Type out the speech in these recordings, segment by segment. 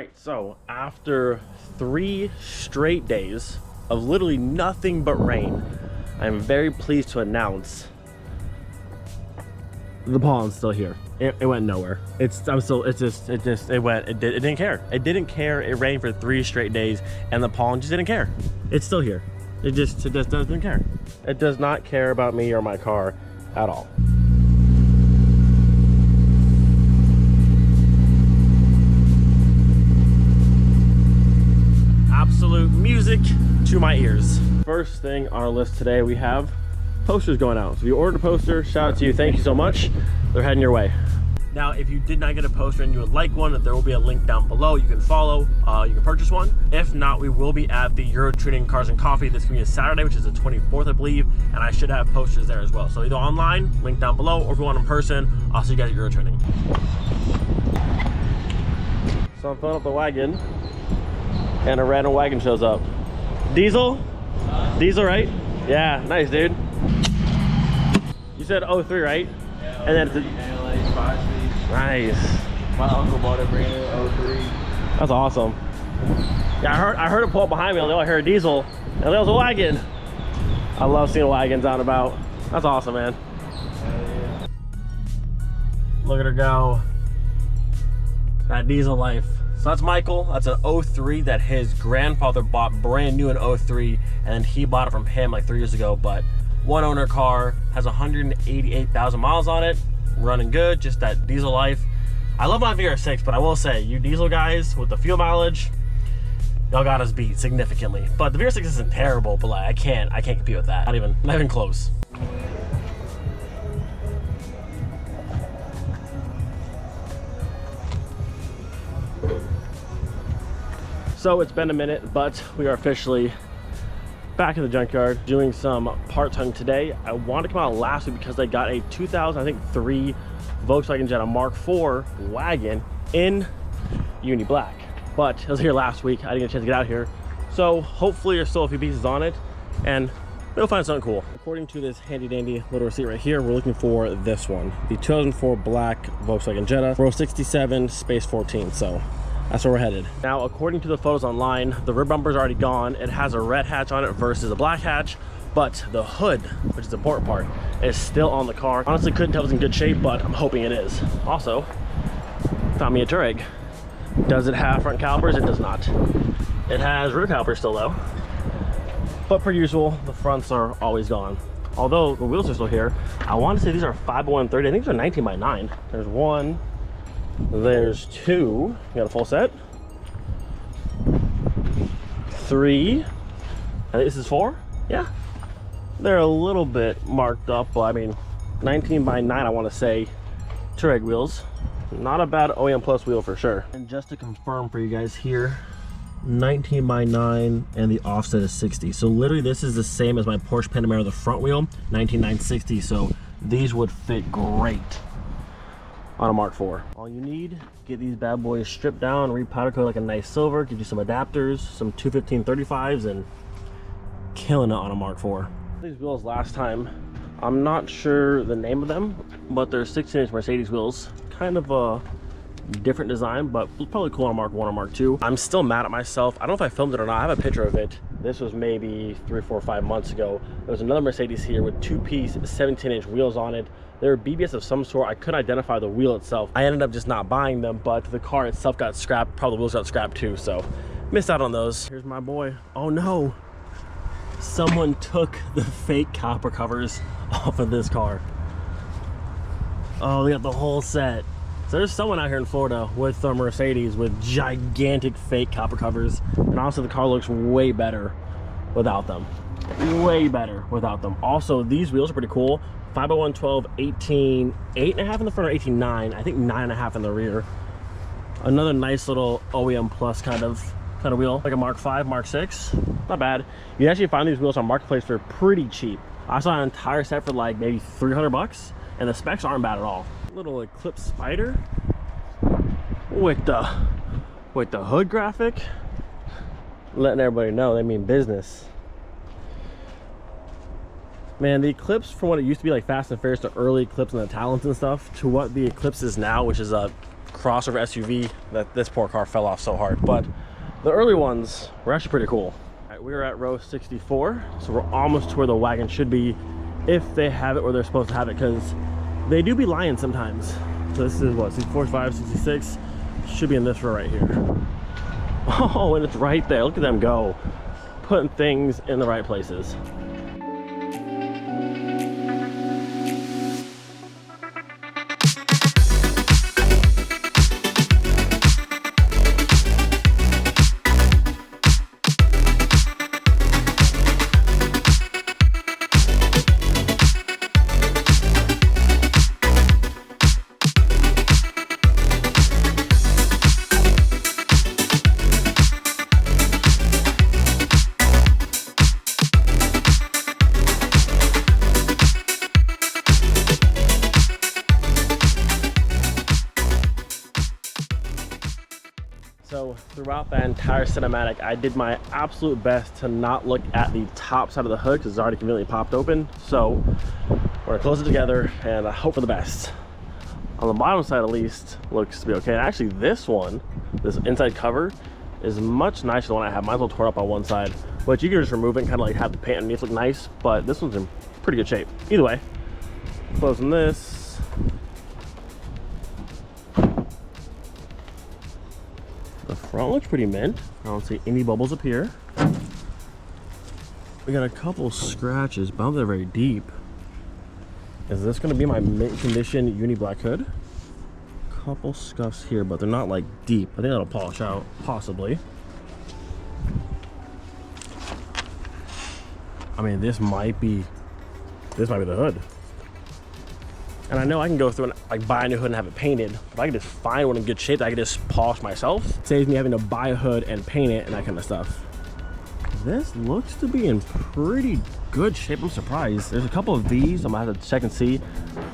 right, so after 3 straight days of literally nothing but rain, I'm very pleased to announce the pollen's still here. It went nowhere. It didn't care. It didn't care. It rained for 3 straight days and the pollen just didn't care. It's still here. It just doesn't care. It does not care about me or my car at all. Absolute music to my ears. First thing on our list today, we have posters going out. So if you ordered a poster, shout out to you. Thank you so much. They're heading your way. Now, if you did not get a poster and you would like one, there will be a link down below. You can follow, you can purchase one. If not, we will be at the Euro Tuning Cars and Coffee. This can be a Saturday, which is the 24th, I believe, and I should have posters there as well. So either online, link down below, or if you want in person, I'll see you guys at Euro Tuning. So I'm filling up the wagon, and a random wagon shows up. Diesel? Diesel, right? Yeah, nice, dude. You said 03, right? Yeah, and then it's a 5-speed. Nice. My uncle bought it brand new 03. That's awesome. Yeah, I heard it pull up behind me. I heard a diesel, and there was a wagon. I love seeing wagons out and about. That's awesome, man. Yeah. Look at her go. That diesel life. So that's Michael. That's an 03 that his grandfather bought brand new in 03, and then he bought it from him like 3 years ago. But one owner car, has 188,000 miles on it, running good, just that diesel life. I love my VR6, but I will say, you diesel guys with the fuel mileage, y'all got us beat significantly. But the VR6 isn't terrible, but like I can't compete with that. Not even close. So it's been a minute, but we are officially back in the junkyard doing some parts hunting today. I wanted to come out last week because I got a 2003 Volkswagen Jetta Mark IV wagon in UniBlack, but it was here last week. I didn't get a chance to get out here, so hopefully there's still a few pieces on it and we'll find something cool. According to this handy dandy little receipt right here, we're looking for this one, the 2004 black Volkswagen Jetta, row 67 space 14. So that's where we're headed. Now, according to the photos online, the rear bumper's already gone. It has a red hatch on it versus a black hatch, but the hood, which is the important part, is still on the car. Honestly, couldn't tell if it's in good shape, but I'm hoping it is. Also, found me a Touareg. Does it have front calipers? It does not. It has rear calipers still though. But per usual, the fronts are always gone. Although the wheels are still here. I want to say these are 5x130. I think these are 19x9. There's one. There's 2. You got a full set. 3. I think this is 4. Yeah. They're a little bit marked up, but I mean, 19x9, I want to say. Touareg wheels. Not a bad OEM Plus wheel for sure. And just to confirm for you guys here, 19x9 and the offset is 60. So literally this is the same as my Porsche Panamera, the front wheel, 19x960. So these would fit great on a Mark IV. All you need, get these bad boys stripped down, repowder coat like a nice silver, give you some adapters, some 215-35s, and killing it on a Mark IV. These wheels last time, I'm not sure the name of them, but they're 16-inch Mercedes wheels. Kind of a different design, but probably cool on a Mark I or Mark II. I'm still mad at myself. I don't know if I filmed it or not. I have a picture of it. This was maybe 3, 4, 5 months ago. There was another Mercedes here with 2-piece 17-inch wheels on it. They're BBS of some sort. I couldn't identify the wheel itself. I ended up just not buying them, but the car itself got scrapped. Probably the wheels got scrapped too, so missed out on those. Here's my boy. Oh no, someone took the fake copper covers off of this car. Oh, they got the whole set. So there's someone out here in Florida with a Mercedes with gigantic fake copper covers, and honestly the car looks way better without them. Way better without them. Also, these wheels are pretty cool. 5x112, 18, 8.5 in the front or 18.9. I think 9.5 in the rear. Another nice little OEM Plus kind of wheel, like a Mark V, Mark VI. Not bad. You actually find these wheels on Marketplace for pretty cheap. I saw an entire set for like maybe 300 bucks, and the specs aren't bad at all. Little Eclipse Spider with the hood graphic, letting everybody know they mean business. Man, the Eclipse, from what it used to be like Fast and Furious, the early Eclipse and the Talons and stuff, to what the Eclipse is now, which is a crossover SUV that this poor car fell off so hard. But the early ones were actually pretty cool. All right, we are at row 64, so we're almost to where the Wagon should be if they have it where they're supposed to have it, because they do be lying sometimes. So this is what, 64, 65, 66, should be in this row right here. Oh, and it's right there. Look at them go, putting things in the right places. So throughout that entire cinematic, I did my absolute best to not look at the top side of the hood because it's already conveniently popped open. So we're gonna close it together and hope for the best. On the bottom side, at least, looks to be okay. And actually this one, this inside cover, is much nicer than the one I have. Mine's a little torn up on one side, but you can just remove it and kind of like have the paint underneath look nice, but this one's in pretty good shape. Either way, closing this. The front looks pretty mint. I don't see any bubbles up here. We got a couple scratches, but I don't think they're very deep. Is this gonna be my mint condition UniBlack hood? Couple scuffs here, but they're not like deep. I think that'll polish out, possibly. I mean, this might be the hood. And I know I can go through and like buy a new hood and have it painted, but I can just find one in good shape that I can just polish myself. It saves me having to buy a hood and paint it and that kind of stuff. This looks to be in pretty good shape. I'm surprised. There's a couple of these I'm gonna have to check and see.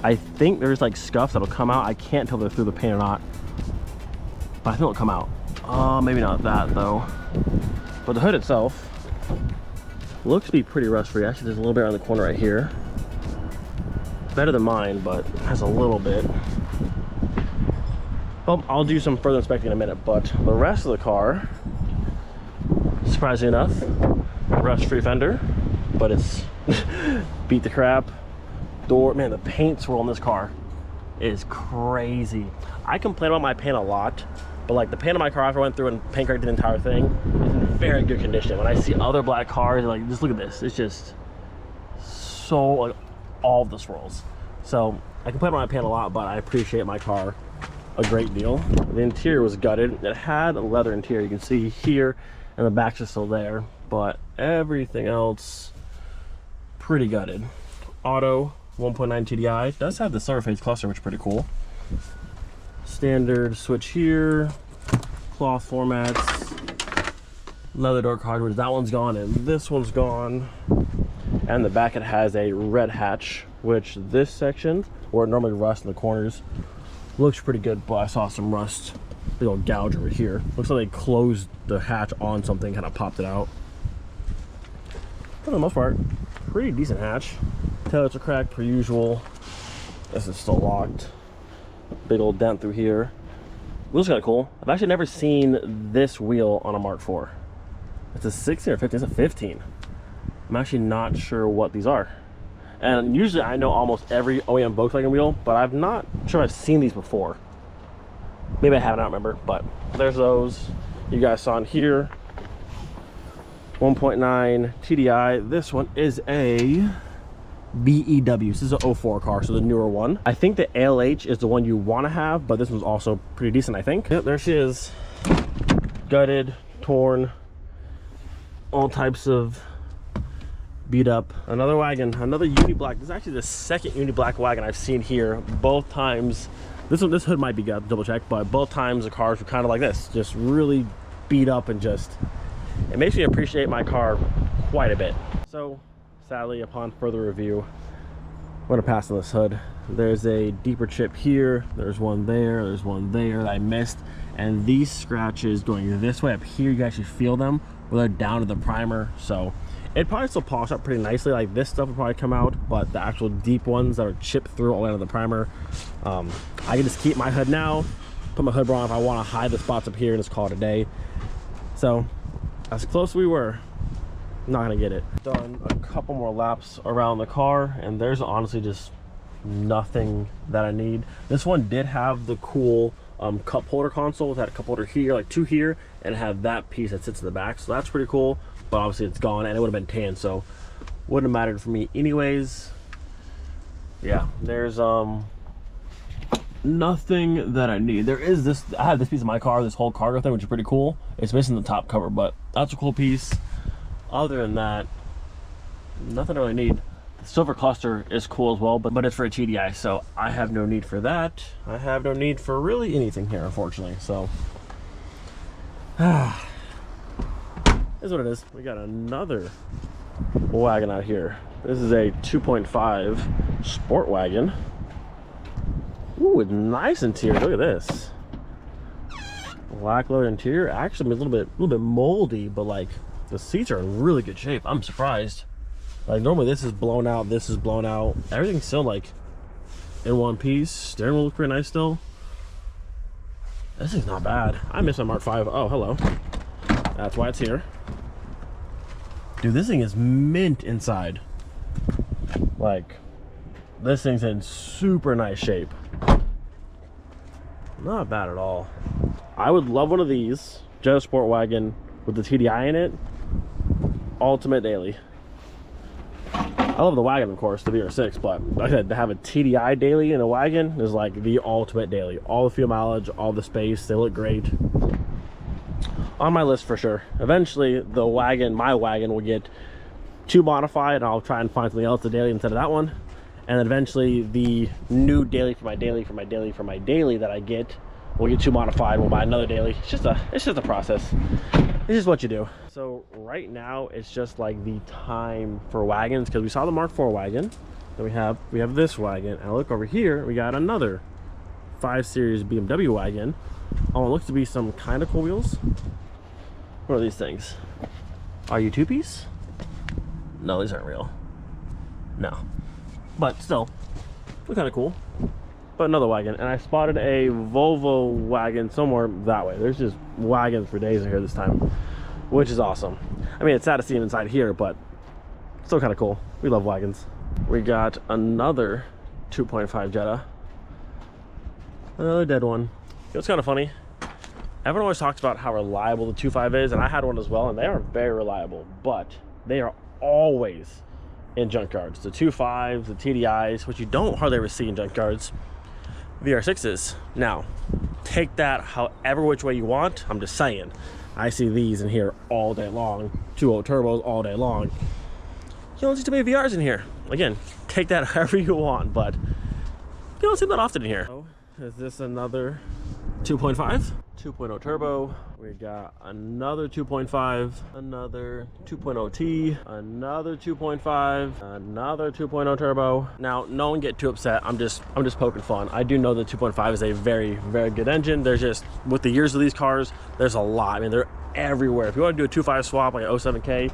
I think there's like scuffs that'll come out. I can't tell if they're through the paint or not, but I think it'll come out. Maybe not that though. But the hood itself looks to be pretty rust free. Actually, there's a little bit around the corner right here. Better than mine, but has a little bit. Well, I'll do some further inspecting in a minute, but the rest of the car, surprisingly enough, rust-free fender, but it's beat the crap. Door, man, the paint swirl on this car is crazy. I complain about my paint a lot, but like the paint on my car after I went through and paint corrected the entire thing is in very good condition. When I see other black cars, like, just look at this. It's just so, like, all of the swirls. So I complain about my paint a lot, but I appreciate my car a great deal. The interior was gutted. It had a leather interior, you can see here, and the backs are still there, but everything else pretty gutted. Auto 1.9 TDI does have the silver phase cluster, which is pretty cool. Standard switch here, cloth formats, leather door cartridge. That one's gone and this one's gone. And the back, it has a red hatch, which this section where it normally rusts in the corners looks pretty good, but I saw some rust, big old gouge over here. Looks like they closed the hatch on something, kind of popped it out. For the most part, pretty decent hatch. Taillights are cracked per usual. This is still locked. Big old dent through here. Wheels kind of cool. I've actually never seen this wheel on a Mark IV. It's a 16 or 15. It's a 15. I'm actually not sure what these are. And usually I know almost every OEM Volkswagen wheel, but I'm not sure I've seen these before. Maybe I haven't, I don't remember, but there's those. You guys saw in here. 1.9 TDI. This one is a BEW. This is an 04 car, so the newer one. I think the ALH is the one you want to have, but this one's also pretty decent, I think. Yep, there she is. Gutted, torn, all types of beat up. Another wagon, another UniBlack. This is actually the second UniBlack wagon I've seen here. Both times, this hood might be good, double check, but both times the cars were kind of like this, just really beat up, and just, it makes me appreciate my car quite a bit. So sadly, upon further review, I'm gonna pass on this hood. There's a deeper chip here, there's one there, there's one there that I missed, and these scratches going this way up here, you can actually feel them where they're down to the primer. So it probably still polish up pretty nicely. Like this stuff will probably come out, but the actual deep ones that are chipped through all the way into the primer, I can just keep my hood now, put my hood on if I want to hide the spots up here and just call it a day. So as close as we were, not gonna get it. Done a couple more laps around the car, and there's honestly just nothing that I need. This one did have the cool cup holder console. It had a cup holder here, like 2 here, and it had that piece that sits in the back, so that's pretty cool. But obviously it's gone, and it would have been tan, so wouldn't have mattered for me anyways. Yeah, there's nothing that I need. There is this, I have this piece of my car, this whole cargo thing, which is pretty cool. It's missing the top cover, but that's a cool piece. Other than that, nothing I really need. The silver cluster is cool as well, but it's for a TDI, so I have no need for that. I have no need for really anything here, unfortunately. So is what it is. We got another wagon out here. This is a 2.5 sport wagon. Ooh, it's nice interior. Look at this. Black leather interior. Actually, a little bit moldy, but like the seats are in really good shape. I'm surprised. Like normally this is blown out, this is blown out. Everything's still like in one piece. Steering wheel looks pretty nice still. This is not bad. I miss my Mark 5. Oh, hello. That's why it's here. Dude, this thing is mint inside. Like, this thing's in super nice shape. Not bad at all. I would love one of these, just sport wagon with the TDI in it. Ultimate daily. I love the wagon, of course, the VR6, but like I said, to have a TDI daily in a wagon is like the ultimate daily. All the fuel mileage, all the space, they look great. On my list for sure. Eventually, the wagon, my wagon, will get 2 modified, and I'll try and find something else, a daily instead of that one. And then eventually, the new daily for my daily that I get will get 2 modified. We'll buy another daily. It's just a process. It's just what you do. So right now, it's just like the time for wagons, because we saw the Mark 4 wagon. Then we have this wagon, and look over here, we got another 5 Series BMW wagon. Oh, it looks to be some kind of cool wheels. What are these things? Are you 2-piece? No, these aren't real. No. But still, look kind of cool. But another wagon, and I spotted a Volvo wagon somewhere that way. There's just wagons for days in here this time, which is awesome. I mean, it's sad to see them inside here, but still kind of cool. We love wagons. We got another 2.5 Jetta. Another dead one. You know, it's kind of funny. Everyone always talks about how reliable the 2.5 is, and I had one as well, and they are very reliable, but they are always in junkyards. The 2.5s, the TDIs, which you don't hardly ever see in junkyards. VR6s. Now, take that however which way you want. I'm just saying, I see these in here all day long. 2.0 turbos all day long. You don't see too many VRs in here. Again, take that however you want, but you don't see that often in here. Oh, is this another 2.5? 2.0 turbo. We got another 2.5, another 2.0 T, another 2.5, another 2.0 turbo. Now, no one get too upset. I'm just poking fun. I do know the 2.5 is a very, very good engine. There's just, with the years of these cars, there's a lot. I mean, they're everywhere. If you want to do a 2.5 swap like an 07K,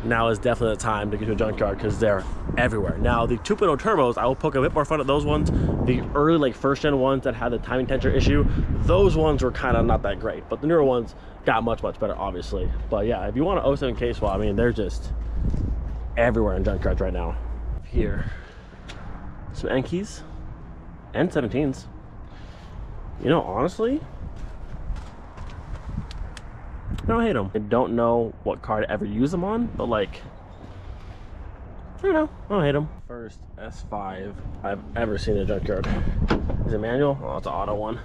now is definitely the time to get to a junkyard because they're everywhere. Now, the 2.0 turbos, I will poke a bit more fun at those ones. The early, like, first-gen ones that had the timing tensor issue, those ones were kind of not that great. But the newer ones got much, much better, obviously. But yeah, if you want an 07K swap, I mean, they're just everywhere in junkyards right now. Here, some Enkeys and 17s. You know, honestly, I don't hate them. I don't know what car to ever use them on, but like, I don't know, I don't hate them. First S5 I've ever seen in a junkyard. Is it manual? Oh, it's an auto one.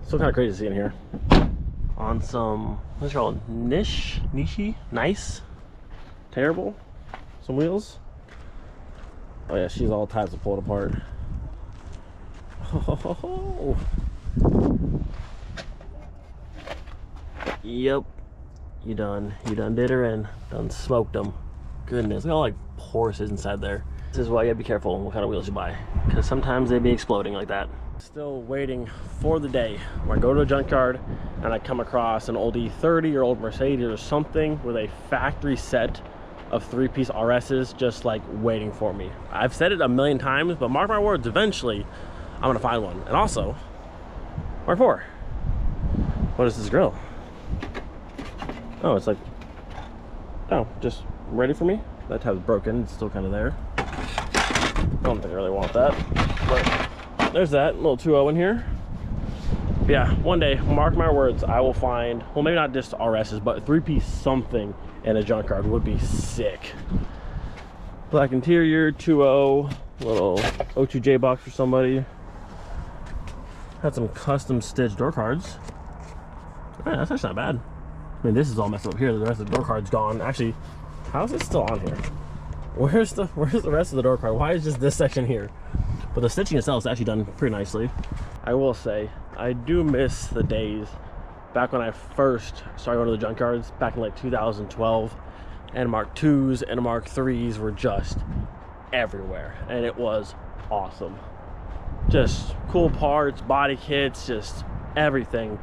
Still kind of crazy to see in here. On some, what's it called? Niche? Nice? Terrible? Some wheels? Oh yeah, she's all types of pulled apart. Oh. Yep, you done did her in, done smoked them. Goodness, look at all like pores inside there. This is why you gotta be careful what kind of wheels you buy, because sometimes they be exploding like that. Still waiting for the day where I go to a junkyard and I come across an old E30 or old Mercedes or something with a factory set of 3-piece RSs just like waiting for me. I've said it a million times, but mark my words, eventually I'm gonna find one. And also, Mark 4. What is this grill? Oh, it's like, oh, just ready for me. That tab's broken, it's still kind of there. I don't think I really want that, but there's that little 2.0 in here. But yeah, one day, mark my words, I will find, well, maybe not just RS's, but a 3-piece something in a junkyard would be sick. Black interior, 2.0, little O2J box for somebody. Had some custom stitched door cards. Yeah, that's actually not bad. I mean, this is all messed up here. The rest of the door card's gone. Actually, how is it still on here? Where's the rest of the door card? Why is just this section here? But the stitching itself is actually done pretty nicely. I will say, I do miss the days back when I first started going to the junkyards back in like 2012, and Mark 2s and Mark 3s were just everywhere, and it was awesome. Just cool parts, body kits, just everything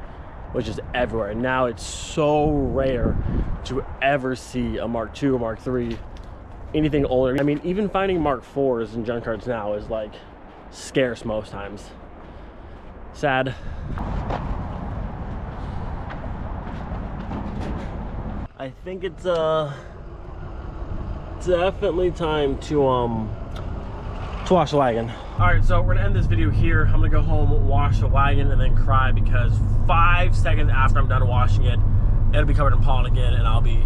was just everywhere. And now it's so rare to ever see a Mark 2 or Mark 3, anything older. I mean, even finding Mark 4s in junkyards now is like scarce most times. Sad. I think it's definitely time to wash the wagon. All right, so we're gonna end this video here. I'm gonna go home, wash the wagon, and then cry because 5 seconds after I'm done washing it, it'll be covered in pollen again, and I'll be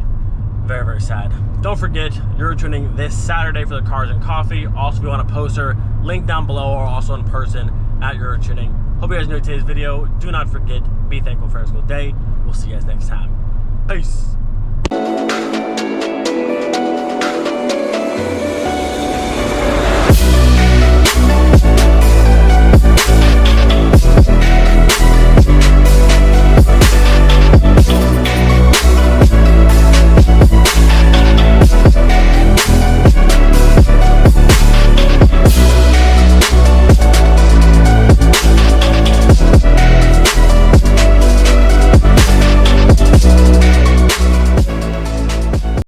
very, very sad. Don't forget, you're tuning this Saturday for the Cars and Coffee. Also, if you want a poster, link down below, or also in person at your tuning. Hope you guys enjoyed today's video. Do not forget, be thankful for every single day. We'll see you guys next time. Peace.